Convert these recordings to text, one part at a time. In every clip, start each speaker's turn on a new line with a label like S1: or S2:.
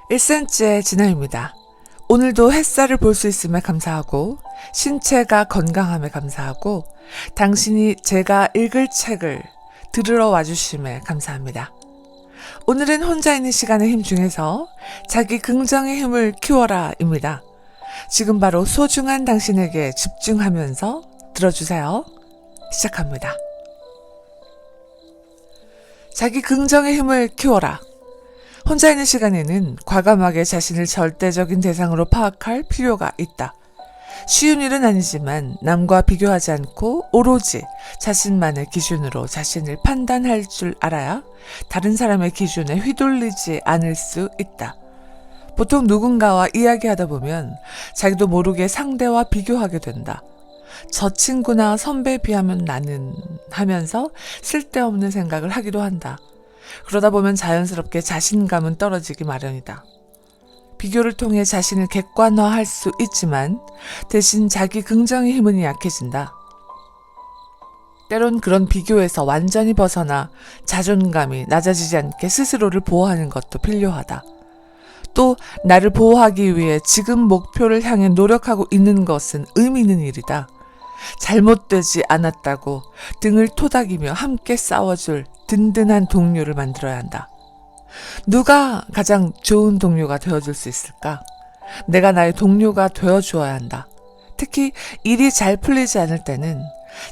S1: 1cm의 진아입니다. 오늘도 햇살을 볼 수 있음에 감사하고 신체가 건강함에 감사하고 당신이 제가 읽을 책을 들으러 와주심에 감사합니다. 오늘은 혼자 있는 시간의 힘 중에서 자기 긍정의 힘을 키워라 입니다. 지금 바로 소중한 당신에게 집중하면서 들어주세요. 시작합니다. 자기 긍정의 힘을 키워라. 혼자 있는 시간에는 과감하게 자신을 절대적인 대상으로 파악할 필요가 있다. 쉬운 일은 아니지만 남과 비교하지 않고 오로지 자신만의 기준으로 자신을 판단할 줄 알아야 다른 사람의 기준에 휘둘리지 않을 수 있다. 보통 누군가와 이야기하다 보면 자기도 모르게 상대와 비교하게 된다. 저 친구나 선배에 비하면 나는 하면서 쓸데없는 생각을 하기도 한다. 그러다 보면 자연스럽게 자신감은 떨어지기 마련이다. 비교를 통해 자신을 객관화할 수 있지만 대신 자기 긍정의 힘은 약해진다. 때론 그런 비교에서 완전히 벗어나 자존감이 낮아지지 않게 스스로를 보호하는 것도 필요하다. 또 나를 보호하기 위해 지금 목표를 향해 노력하고 있는 것은 의미 있는 일이다. 잘못되지 않았다고 등을 토닥이며 함께 싸워줄 든든한 동료를 만들어야 한다. 누가 가장 좋은 동료가 되어줄 수 있을까? 내가 나의 동료가 되어주어야 한다. 특히 일이 잘 풀리지 않을 때는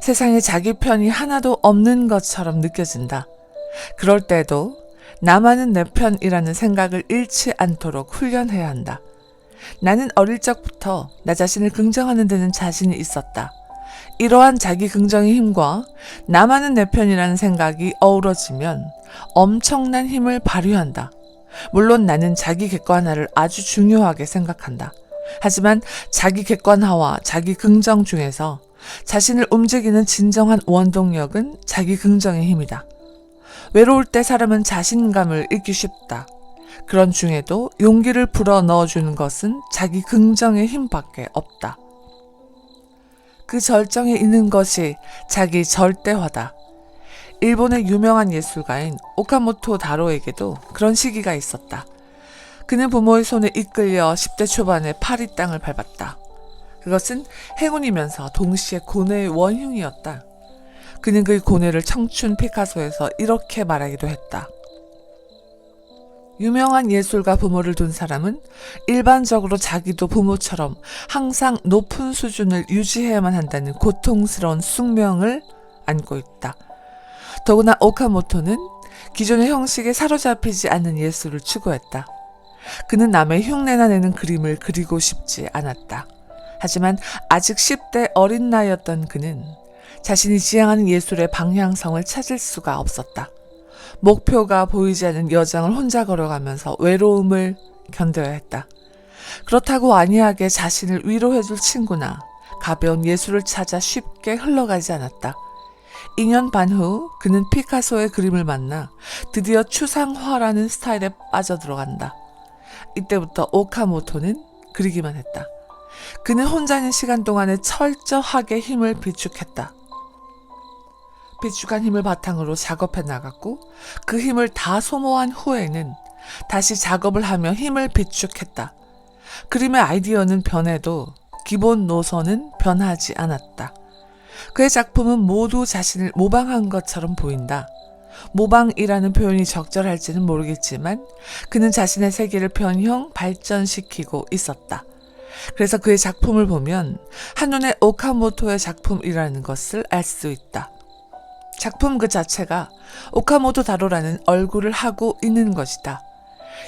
S1: 세상에 자기 편이 하나도 없는 것처럼 느껴진다. 그럴 때도 나만은 내 편이라는 생각을 잃지 않도록 훈련해야 한다. 나는 어릴 적부터 나 자신을 긍정하는 데는 자신이 있었다. 이러한 자기 긍정의 힘과 나만은 내 편이라는 생각이 어우러지면 엄청난 힘을 발휘한다. 물론 나는 자기 객관화를 아주 중요하게 생각한다. 하지만 자기 객관화와 자기 긍정 중에서 자신을 움직이는 진정한 원동력은 자기 긍정의 힘이다. 외로울 때 사람은 자신감을 잃기 쉽다. 그런 중에도 용기를 불어 넣어주는 것은 자기 긍정의 힘밖에 없다. 그 절정에 있는 것이 자기 절대화다. 일본의 유명한 예술가인 오카모토 다로에게도 그런 시기가 있었다. 그는 부모의 손에 이끌려 10대 초반에 파리 땅을 밟았다. 그것은 행운이면서 동시에 고뇌의 원흉이었다. 그는 그 고뇌를 청춘 피카소에서 이렇게 말하기도 했다. 유명한 예술가 부모를 둔 사람은 일반적으로 자기도 부모처럼 항상 높은 수준을 유지해야만 한다는 고통스러운 숙명을 안고 있다. 더구나 오카모토는 기존의 형식에 사로잡히지 않는 예술을 추구했다. 그는 남의 흉내나 내는 그림을 그리고 싶지 않았다. 하지만 아직 10대 어린 나이였던 그는 자신이 지향하는 예술의 방향성을 찾을 수가 없었다. 목표가 보이지 않는 여정을 혼자 걸어가면서 외로움을 견뎌야 했다. 그렇다고 안이하게 자신을 위로해줄 친구나 가벼운 예술을 찾아 쉽게 흘러가지 않았다. 2년 반 후 그는 피카소의 그림을 만나 드디어 추상화라는 스타일에 빠져들어간다. 이때부터 오카모토는 그리기만 했다. 그는 혼자 있는 시간 동안에 철저하게 힘을 비축했다. 비축한 힘을 바탕으로 작업해 나갔고 그 힘을 다 소모한 후에는 다시 작업을 하며 힘을 비축했다. 그림의 아이디어는 변해도 기본 노선은 변하지 않았다. 그의 작품은 모두 자신을 모방한 것처럼 보인다. 모방이라는 표현이 적절할지는 모르겠지만 그는 자신의 세계를 변형, 발전시키고 있었다. 그래서 그의 작품을 보면 한눈에 오카모토의 작품이라는 것을 알 수 있다. 작품 그 자체가 오카모토 다로라는 얼굴을 하고 있는 것이다.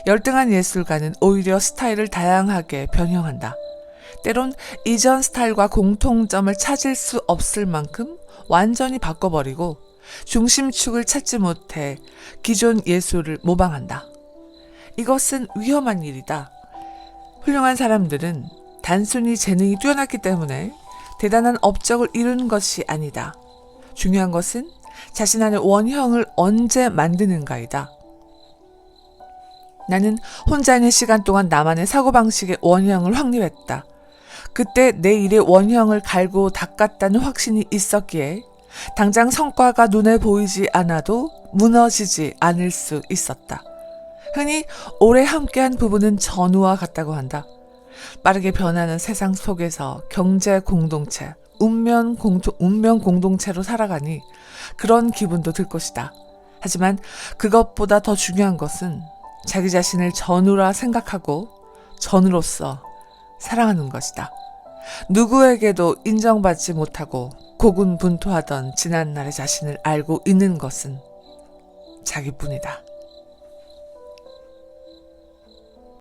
S1: 열등한 예술가는 오히려 스타일을 다양하게 변형한다. 때론 이전 스타일과 공통점을 찾을 수 없을 만큼 완전히 바꿔버리고 중심축을 찾지 못해 기존 예술을 모방한다. 이것은 위험한 일이다. 훌륭한 사람들은 단순히 재능이 뛰어났기 때문에 대단한 업적을 이룬 것이 아니다. 중요한 것은 자신 안의 원형을 언제 만드는가이다. 나는 혼자 있는 시간 동안 나만의 사고방식의 원형을 확립했다. 그때 내 일의 원형을 갈고 닦았다는 확신이 있었기에 당장 성과가 눈에 보이지 않아도 무너지지 않을 수 있었다. 흔히 오래 함께한 부부는 전우와 같다고 한다. 빠르게 변하는 세상 속에서 경제 공동체, 운명 공동체로 살아가니 그런 기분도 들 것이다. 하지만 그것보다 더 중요한 것은 자기 자신을 전우라 생각하고 전우로서 사랑하는 것이다. 누구에게도 인정받지 못하고 고군분투하던 지난날의 자신을 알고 있는 것은 자기뿐이다.